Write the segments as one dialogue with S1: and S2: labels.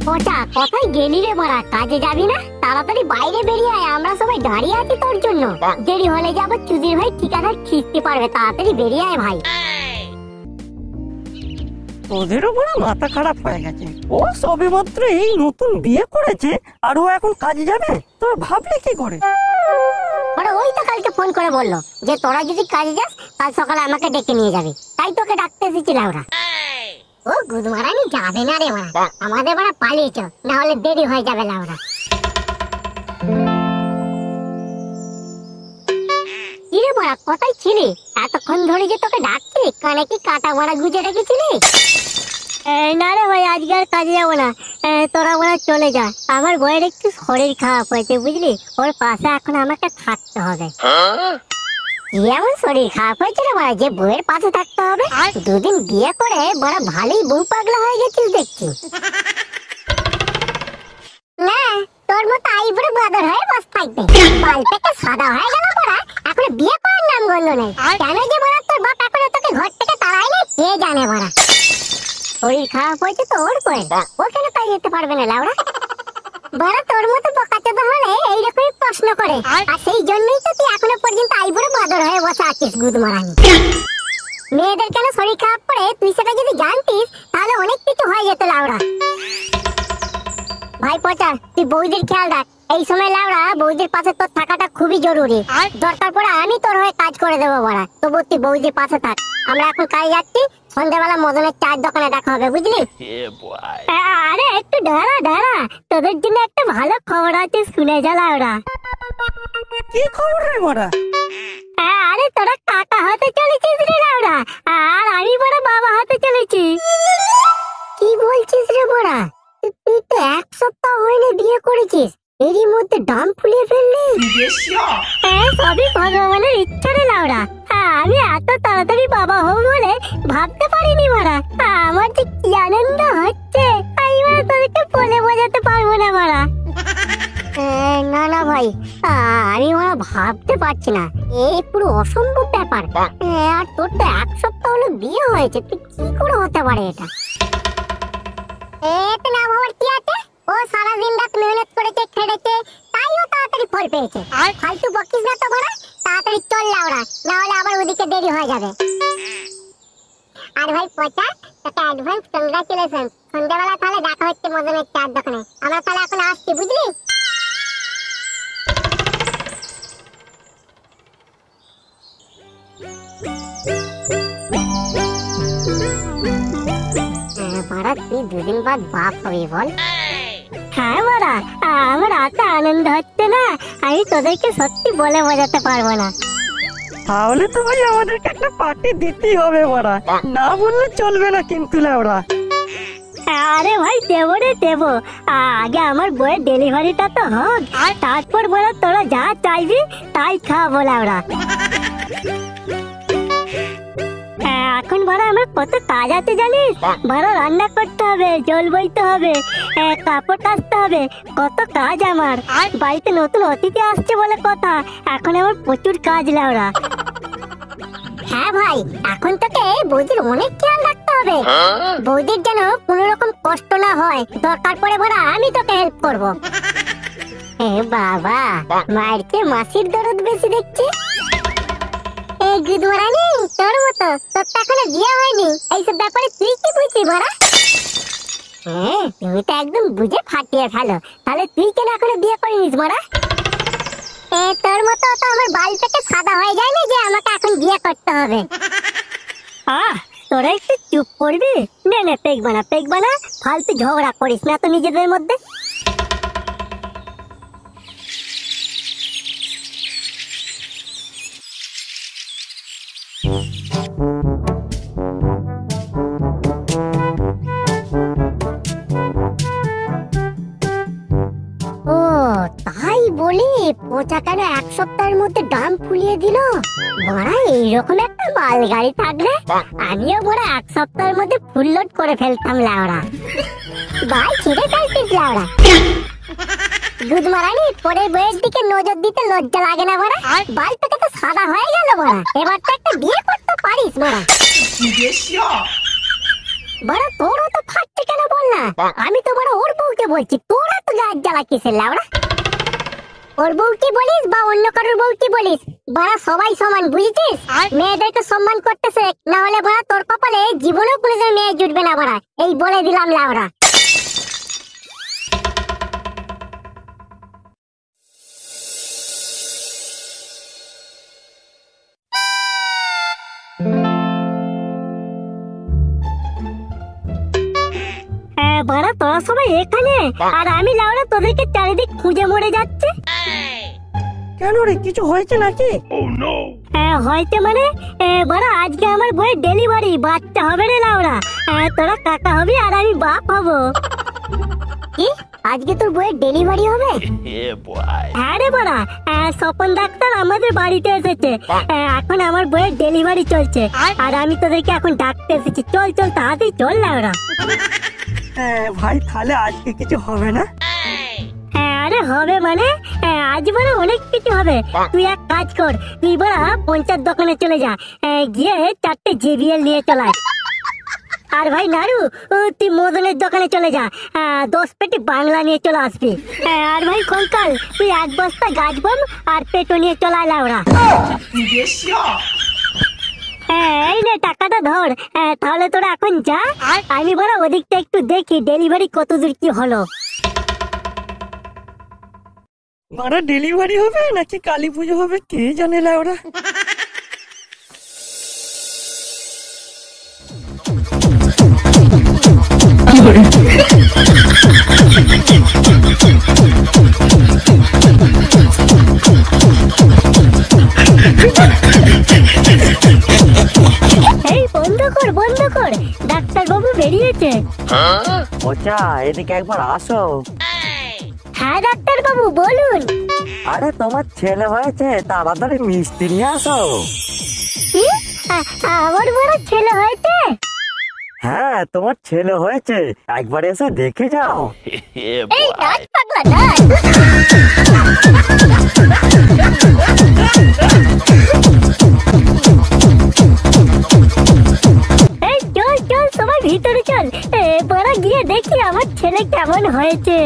S1: পচা কোথায় গেলি রে বড়া? কাজে যাবি না? তাড়াতাড়ি বাইরে বেরিয়ে আয়, আমরা সবাই দাঁড়িয়ে আছি তোর জন্য। দেরি হলে যে আবার চুদির ভাই ঠিকাদার খিস্তি পারবে, তাড়াতাড়ি বেরিয়ে আয় ভাই।
S2: ওদেরও বড় মাথা খারাপ হয়ে গেছে। ও সবে মাত্র এই নতুন বিয়ে করেছে আর ও এখন কাজে যাবে, তোর ভাবলে কি করে?
S1: ওরা ওই তো কালকে ফোন করে বললো যে তোরা যদি কাজে যাস কাল সকালে আমাকে ডেকে নিয়ে যাবি, তাই তোকে ডাকতে এসেছিল ওরা। ও গুদমারানি যাবে না রে ওরা, আমাদের ওরা পালিয়ে চল, না হলে দেরি হয়ে যাবে লাউরা। কিরে বড়া কোথায় ছিলি? এতক্ষণ ধরে যে তোকে ডাকছি, কানে কি কাটা বড়া গুজে রেখেছিলি? না রে ভাই, আজকে আর কাজে যাবো না, তোরা বড়া চলে যা। আমার বইয়ের একটু শরীর খারাপ হয়েছে বুঝলি, ওর পাশে এখন আমাকে থাকতে হবে। এমন শরীর খারাপ হয়েছে রে বড়া যে বউয়ের পাশে থাকতে হবে? দুদিন বিয়ে করে বড়া ভালোই বউ পাগলা হয়ে গেছিস দেখছি। না তোর মতো আইবুড়ো বাদর হয়ে বস থাকবে, বাল থেকে সাদা হয়ে গেল বড়া, এখন বিয়ে করার নাম গন্ধ নেই। কেন যে বড়া তোর বাপ এখন তোকে ঘর থেকে তাড়াই না কে জানে বড়া। শরীর খারাপ হয়েছে তো ওর করে, ও কেন তাই যেতে পারবে না লাউড়া? বড়া তোর মতো বোকাচোদা হলে এইরকমই প্রশ্ন করে, আর সেই জন্যই তো তুই এখনো পর্যন্ত আইবুড়ো বাদর হয়ে বসে আছিস গুদমারানি। মেয়েদের কেন শরীর খারাপ করে তুই সেটা যদি জানতিস তাহলে অনেক কিছু হয়ে যেত লাউড়া। ভাই পচা তুই বৌদির খেয়াল রাখ, এই সময় লাউড়া বৌদির পাশে তোর থাকাটা খুবই জরুরি। দরকার পড়ে আমি তোর হয়ে কাজ করে দেবো বড়া, তবু তুই বৌদির পাশে থাক। আমরা এখন কাজে যাচ্ছি, সন্ধ্যাবেলা মদনের চায়ের দোকানে দেখা হবে বুঝলি? আরে একটু দাঁড়া দাঁড়া, তোদের জন্য একটা ভালো খবর আছে, শুনে যা লাউড়া।
S2: কি খবর রে বড়া?
S1: আরে তোরা কাকা হতে চলেছিস রে লাউড়া, আর আমি বড় বাবা হতে চলেছি। কি বলছিস রে বড়া? তুই তো এক সপ্তাহ হয়নি বিয়ে করেছিস, এরই মধ্যে ডাম ফুলিয়ে ফেললি। সবই ভগবানের ইচ্ছা রে লাউড়া, আমি এত তাড়াতাড়ি বাবা হব বলে ভাবতে পারিনি বড়া। আমার যে কি আনন্দ হচ্ছে আমি বড়া তোদেরকে বলে বোঝাতে পারবো না বড়া। না না ভাই, আমি ওরা ভাবতে পারছি না, এই পুরো অসম্ভব ব্যাপার। আর তোর তো এক সপ্তাহ হলো বিয়ে হয়েছে, তুই কি করে হতে পারে এটা? এতে না ভাবার কি আছে, ও সারাদিন রাত মেহনত করেছে খেটেছে, তাই ও তাড়াতাড়ি ফল পেয়েছে। আর ফালতু বকিস না তো বড়া, তাড়াতাড়ি চল লাউড়া, না হলে আবার ওদিকে দেরি হয়ে যাবে। আর ভাই পচা তোকে অ্যাডভান্স কংগ্রাচুলেশন, সন্ধ্যাবেলা তাহলে দেখা হচ্ছে মদনের চায়ের দোকানে। আমরা তাহলে এখন আসছি বুঝলি? তুই দুদিন বাদ বাপ হবি বল? হ্যাঁ বড়া, আমার এত আনন্দ হচ্ছে না, আমি তোদেরকে সত্যি বলে বোঝাতে পারবো না।
S2: তাহলে তো ভাই আমাদেরকে একটা পার্টি দিতেই হবে বড়া, না বললে চলবে না কিন্তু লাউড়া।
S1: আরে ভাই দেবো রে দেবো, আগে আমার বইয়ের ডেলিভারিটা তো হোক, তারপর বলো তোরা যা চাইবি তাই খাওয়াবো লাউড়া। এখন বড় আমার কত কাজ আছে জানিস, বড় রান্না করতে হবে, জল বইতে হবে, কাপড় কাচতে হবে, কত কাজ আমার। বাড়িতে নতুন অতিথি আসছে বলে কথা, এখন আমার প্রচুর কাজ লাউড়া। হ্যাঁ ভাই, এখন তোকে বৌদির অনেক খেয়াল রাখতে হবে, বৌদির যেন কোনো রকম কষ্ট না হয়, দরকার পড়ে বড় আমি তোকে হেল্প করবো। বাবা, মায়ের চেয়ে মাসির দরদ বেশি দেখছি। এই গুদমারানি তোর মতো, তোর তো এখনো বিয়ে হয়নি, এইসব ব্যাপারে তুই কি বুঝবি বড়া? তুমি তো একদম বুঝে ফাটিয়ে ফেলো, তাহলে তুই কেন এখনো বিয়ে করিনিস বড়া? তোর মতো তো আমার বাল থেকে সাদা হয়ে যায়নি যে আমাকে এখন বিয়ে করতে হবে। তোরা একটু চুপ করবি? নে নে পেক বানা, ফালতু ঝগড়া করিস না তো নিজেদের মধ্যে। তাই বলি পচা কেন এক সপ্তাহের মধ্যে ডাম ফুলিয়ে দিল? বড়া এইরকম একটা মাল গাড়ি থাকলে আমিও বড়া এক সপ্তাহের মধ্যে ফুল লোড করে ফেলতাম লাউড়া। ভাই ছিঁড়ে ফেলতিস লাউড়া। গুদমারানি পরের বইয়ের দিকে নজর দিতে লজ্জা লাগে না বড়া? বাল থেকে তো সাদা হয়ে গেল বড়া, এবার তো একটা বিয়ে করতে পারিস বড়া। বড় তোরা তো ফাটতে কেন বল না? আমি তো বড় ওর বউকে বলছি, তোরা তো গাছ জ্বালা কিসের লাউড়া? ওর বউকে বলিস বা অন্য কারোর বউকে বলিস, বড় সবাই সমান, বুঝেছিস? মেয়েদেরকে সম্মান করতেছে, না হলে বড় তোর কপালে জীবনেও কোনোদিন মেয়ে জুটবে না বড়, এই বলে দিলাম লাউড়া। বড় তোরা সবাই এখানে, আর আমি লাউড়া তোদেরকে চারিদিক খুঁজে মরে যাচ্ছে।
S2: কেন রে, কিছু হয়েছে নাকি?
S1: হয়তো মানে বড় আজকে আমার বইয়ের ডেলিভারি, বাচ্চা হবে রে লাউড়া। তোরা কাকা হবি আর আমি বাপ হব। কি আজকে তোর বইয়ের ডেলিভারি হবে? হ্যাঁ রে বড়, স্বপন ডাক্তার আমাদের বাড়িতে এসেছে, এখন আমার বইয়ের ডেলিভারি চলছে, আর আমি তোদেরকে এখন ডাকতে এসেছি। চল চল তাড়াতাড়ি চল লাউড়া।
S2: ভাই তাহলে আজকে কিছু হবে না?
S1: আরে হবে মানে আজ বড় অনেক কিছু হবে। তুই এক কাজ কর, তুই বড় পঞ্চায়েত দোকানে চলে যা, গিয়ে 4টে JBL নিয়ে চল আয়। আর ভাই নাড়ু, তুই মদনের দোকানে চলে যা, 10 পেটি বাংলা নিয়ে চলে আসবি। আর ভাই কঙ্কাল, তুই 1 বস্তা গাছ বম আর পেটো নিয়ে চলে আয় লাউড়া। এই নে টাকাটা ধর, তাহলে তোরা এখন যা, আমি বড় ওদিকটা একটু দেখি ডেলিভারি কতদূর কি হলো।
S2: মারা ডেলিভারি হবে নাকি কালী পুজো হবে কে জানে লাউরা।
S1: এই বন্ধ কর, ডাক্তার বাবু বেরিয়েছে।
S2: ওচা এদিকে একবার আসো।
S1: হ্যাঁ ডাক্তার বাবু বলুন।
S2: আরে তোমার ছেলে হয়েছে, তাড়াতাড়ি মিষ্টি নিয়ে আসো।
S1: কি? আমার বড় ছেলে হয়েছে?
S2: হ্যাঁ তোমার ছেলে হয়েছে, একবার এসে দেখে যাও।
S1: এই নাচ পাগলা নাচ। এই চল চল সবাই ভিতরে চল, বড় গিয়ে দেখি আমার ছেলে কেমন হয়েছে।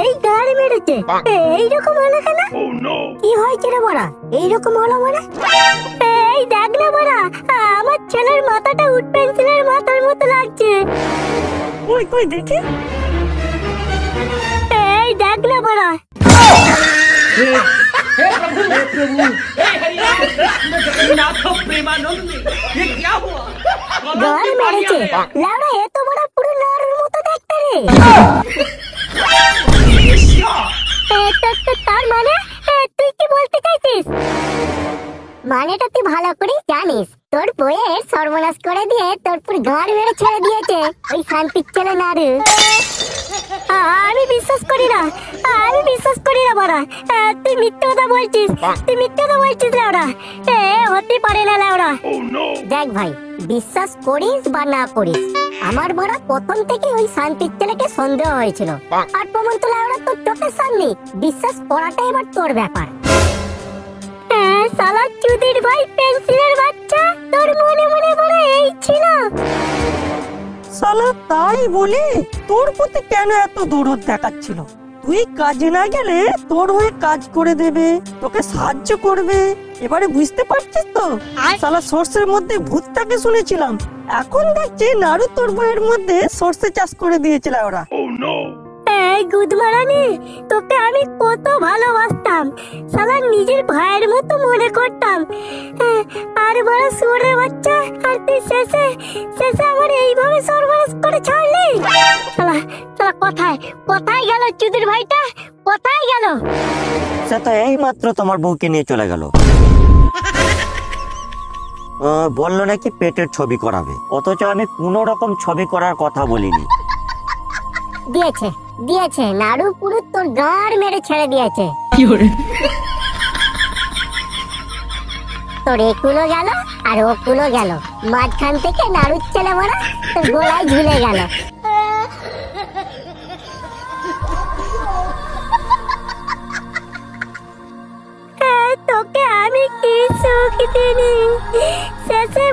S1: এই গাড়ি মেরেছে, এইরকম হলো কেন? কি হয়েছে রে বড়া, এইরকম হলো মানে? এই দেখ না বড়া, আমার ছেলের মাথাটা উড পেন্সিলের মাথার মতো লাগছে।
S2: কই কই দেখি।
S1: এই দেখ না বড়া। গাড়ি মেরেছে লাউড়া, এত বড় পুরো নাড়ুর মতো দেখতে রে। তার মানে তুই কি বলতে চাইছিস? মানেটা তুই ভালো করে জানিস, তোর বইয়ের সর্বনাশ করে দিয়ে তোর পুরো গাড় মেরে ছেড়ে দিয়েছে ওই শান্তির ছেলে নাড়ু। আমি বিশ্বাস করি না বড়া, তুই মিথ্যে কথা বলছিস, লাউড়া। হতে পারে না লাউড়া। দেখ ভাই, বিশ্বাস করিস বা না করিস, আমার বড়া প্রথম থেকে ওই শান্তির ছেলেকে সন্দেহ হয়েছিল, আর প্রমাণ তো লাউড়া তোর চোখের সামনে। বিশ্বাস করাটাই এবার তোর ব্যাপার। শালা চুদির ভাই পেন্সিলের বাচ্চা, তোর মনে মনে বড় এই ছিল।
S2: শালা তাই বলি, তোর প্রতি কেন এত দরদ দেখাচ্ছিল? তুই কাজে না গেলে তোর হয়ে কাজ করে দেবে, তোকে সাহায্য করবে। এবারে বুঝতে পারছিস তো? শালা সর্ষের মধ্যে ভূতটাকে শুনেছিলাম, এখন দেখছি নাড়ু তোর বইয়ের মধ্যে সর্ষে চাষ করে দিয়েছিল ওরা।
S1: এই গুদমারানি, তোকে আমি কত ভালোবাসতাম, শালা নিজের ভাইয়ের মতো মনে করতাম। আর বড় শুয়োরের বাচ্চা, আর তুই শেষে আমার এইভাবে সর্বনাশ করে ছাড়লি। শালা কোথায় গেল চুদির ভাইটা, কোথায় গেল?
S2: সে তো এই মাত্র তোমার বউকে নিয়ে চলে গেল। বললো নাকি পেটের ছবি করাবে, অথচ আমি কোনো রকম ছবি করার কথা বলিনি।
S1: দিয়েছে নাড়ু পুরো তোর গাড় মেরে ছেড়ে দিয়েছে। তোর একুলো গেল আর ওকুলো গেল, মাঝখান থেকে নাড়ুর ছেলে মারা তোর গোলায় ঝুলে গেল। দিইনি। শেষে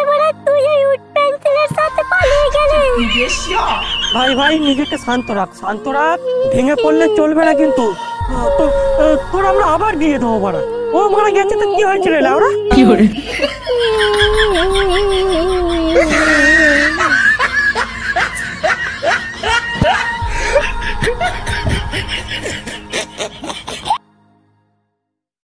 S1: বড়া তুই ওই উড পেন্সিলের সাথে পালিয়ে গেলি।
S2: ভাই ভাই নিজেকে শান্ত রাখ, ভেঙে পড়লে চলবে না কিন্তু। তোর আমরা আবার বিয়ে দেবো বাড়া। ও মারা গেছে তো কি হয়েছিল লাউরা?